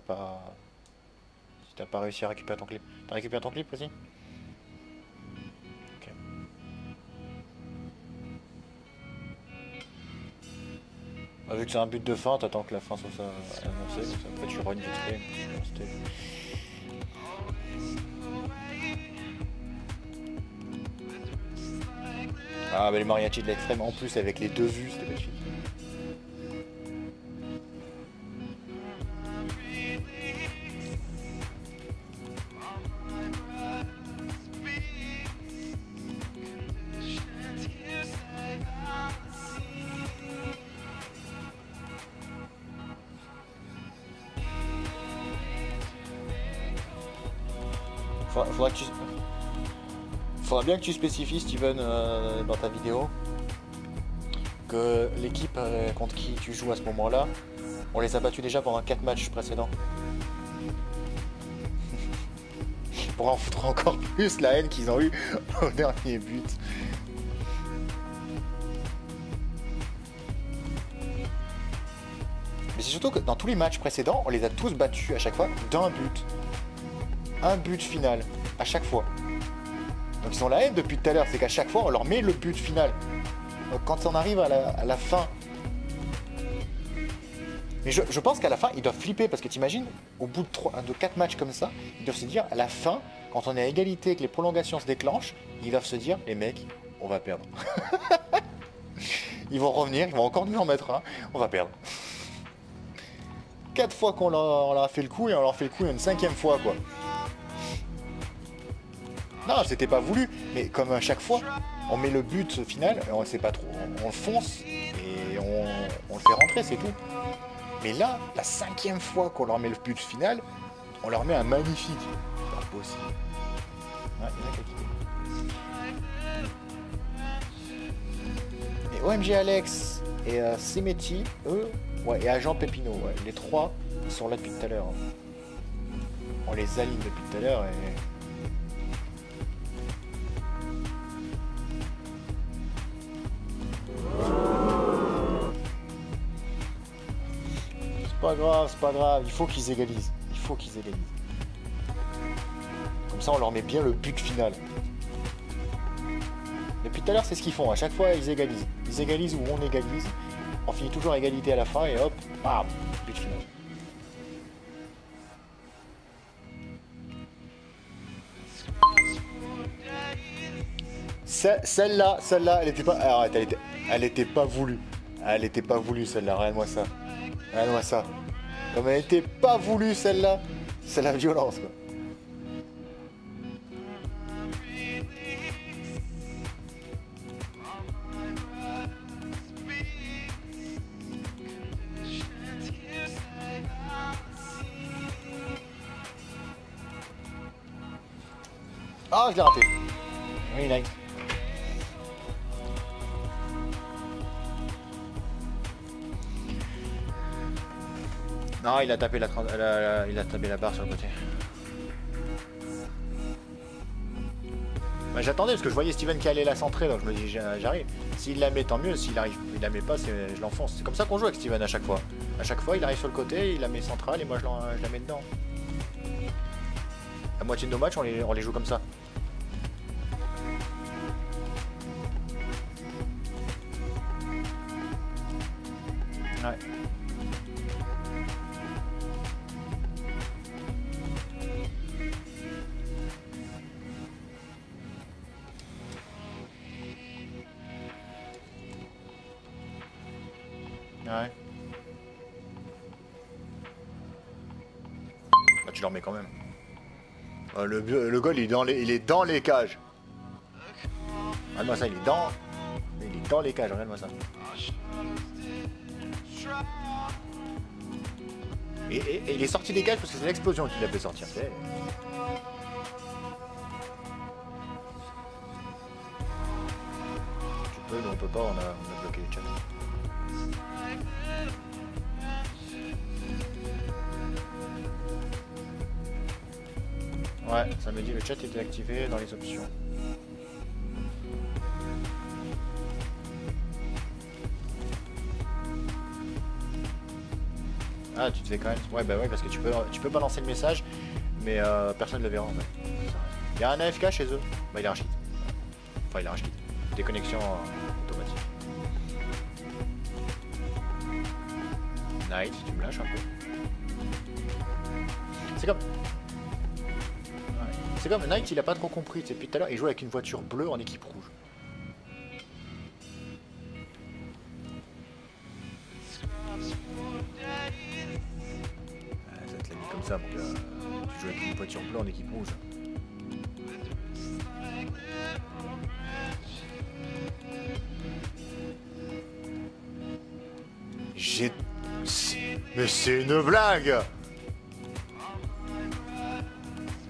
Si t'as pas réussi à récupérer ton clip. T'as récupéré ton clip aussi? Ok. Bah, vu que c'est un but de fin, t'attends que la fin soit annoncée, comme ça après tu run vite fait. Ah bah les mariachis de l'extrême en plus avec les deux vues, c'était magnifique. Faudra que tu... Faudra bien que tu spécifies, Steven, dans ta vidéo, que l'équipe contre qui tu joues à ce moment-là, on les a battus déjà pendant 4 matchs précédents. Pour en foutre encore plus la haine qu'ils ont eu au dernier but. Mais c'est surtout que dans tous les matchs précédents, on les a tous battus à chaque fois d'un but. Un but final, à chaque fois. Donc ils ont la haine depuis tout à l'heure, c'est qu'à chaque fois on leur met le but final. Donc quand on arrive à la fin... Mais je pense qu'à la fin ils doivent flipper parce que t'imagines, au bout de 4 matchs comme ça, ils doivent se dire à la fin, quand on est à égalité et que les prolongations se déclenchent, ils doivent se dire, les mecs, on va perdre. Ils vont revenir, ils vont encore nous en mettre un, on va perdre. 4 fois qu'on leur a fait le coup et on leur fait le coup une 5e fois quoi. Non, c'était pas voulu, mais comme à chaque fois, on met le but final, on sait pas trop, on le fonce et on le fait rentrer, c'est tout. Mais là, la 5e fois qu'on leur met le but final, on leur met un magnifique. C'est pas possible. Ouais, il y en a qui quitté. Et OMG Alex et Simeti, eux, ouais, et Agent Pépino, ouais, les trois, ils sont là depuis tout à l'heure. On les aligne depuis tout à l'heure et... c'est pas grave, il faut qu'ils égalisent. Il faut qu'ils égalisent. Comme ça, on leur met bien le but final. Depuis tout à l'heure, c'est ce qu'ils font. À chaque fois, ils égalisent. Ils égalisent ou on égalise. On finit toujours à égalité à la fin et hop, bam, but final. Celle-là, elle était pas... Arrête, elle était pas voulue. Elle était pas voulue, celle-là. Regarde-moi ça. Regarde-moi ça. Comme elle était pas voulue, celle-là, c'est la violence, quoi. Ah, je l'ai raté. Oui, nice. Non, il a tapé il a tapé la barre sur le côté. Bah, j'attendais parce que je voyais Steven qui allait la centrer, donc je me dis j'arrive. S'il la met, tant mieux. S'il arrive, il la met pas, je l'enfonce. C'est comme ça qu'on joue avec Steven à chaque fois. À chaque fois, il arrive sur le côté, il la met centrale et moi je la mets dedans. La moitié de nos matchs, on les joue comme ça. Ouais. Ouais. Bah, tu leur mets quand même. Le goal, il est dans les cages. Regarde-moi ça, il est dans les cages, regarde-moi ça. Et il est sorti des cages parce que c'est l'explosion qui l'a fait sortir. Tu peux, nous on peut pas, on a bloqué les chats. Ouais, ça me dit le chat était activé dans les options. Ah, tu te fais quand même. Ouais, bah ouais, parce que tu peux balancer le message, mais personne ne le verra en fait. Il y a un AFK chez eux. Bah, il est rage quit. Enfin, il est rage quit. Déconnexion automatique. Knight, tu me lâches un peu. C'est comme. Ouais. C'est comme Knight, il a pas trop compris. Depuis tout à l'heure, il joue avec une voiture bleue en équipe rouge. Ça te l'a mis comme ça, mon gars. Tu joues avec une voiture bleue en équipe rouge. J'ai... Mais c'est une blague!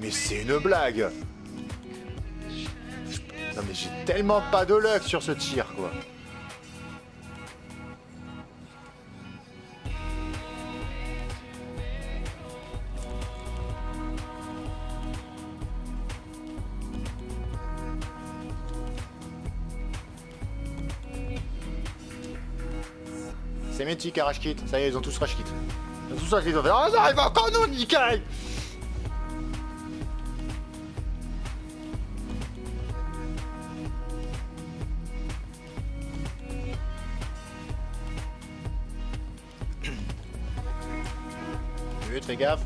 Mais c'est une blague! Non mais j'ai tellement pas de luck sur ce tir, quoi. C'est mythique à rage quit. Ça y est, ils ont tous rage quit. Ils ont tous rage quit. Ils ont fait, oh, ça arrive encore nous, nickel! Fais gaffe.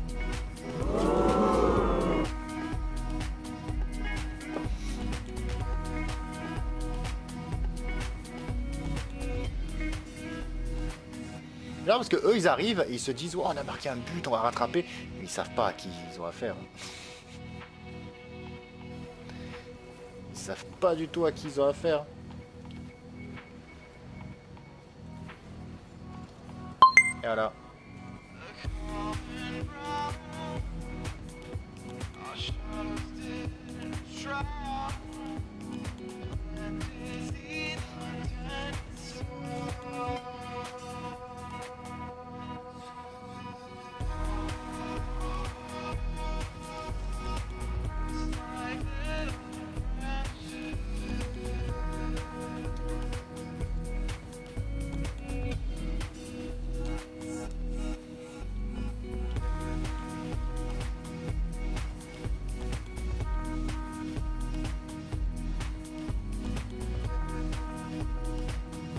Là, parce que eux, ils arrivent et ils se disent, oh, on a marqué un but, on va rattraper. Mais ils savent pas à qui ils ont affaire. Ils savent pas du tout à qui ils ont affaire. Et voilà.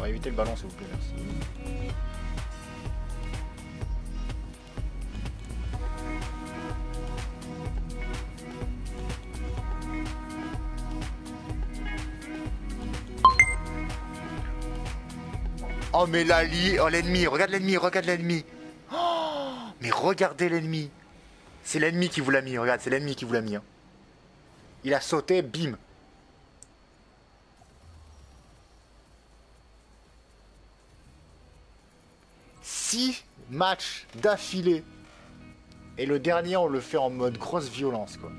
Évitez le ballon s'il vous plaît, merci. Oh mais l'ali, oh l'ennemi, regarde l'ennemi, regarde l'ennemi. Oh, mais regardez l'ennemi. C'est l'ennemi qui vous l'a mis, regarde, c'est l'ennemi qui vous l'a mis. Hein. Il a sauté, bim. Match d'affilée et le dernier on le fait en mode grosse violence quoi.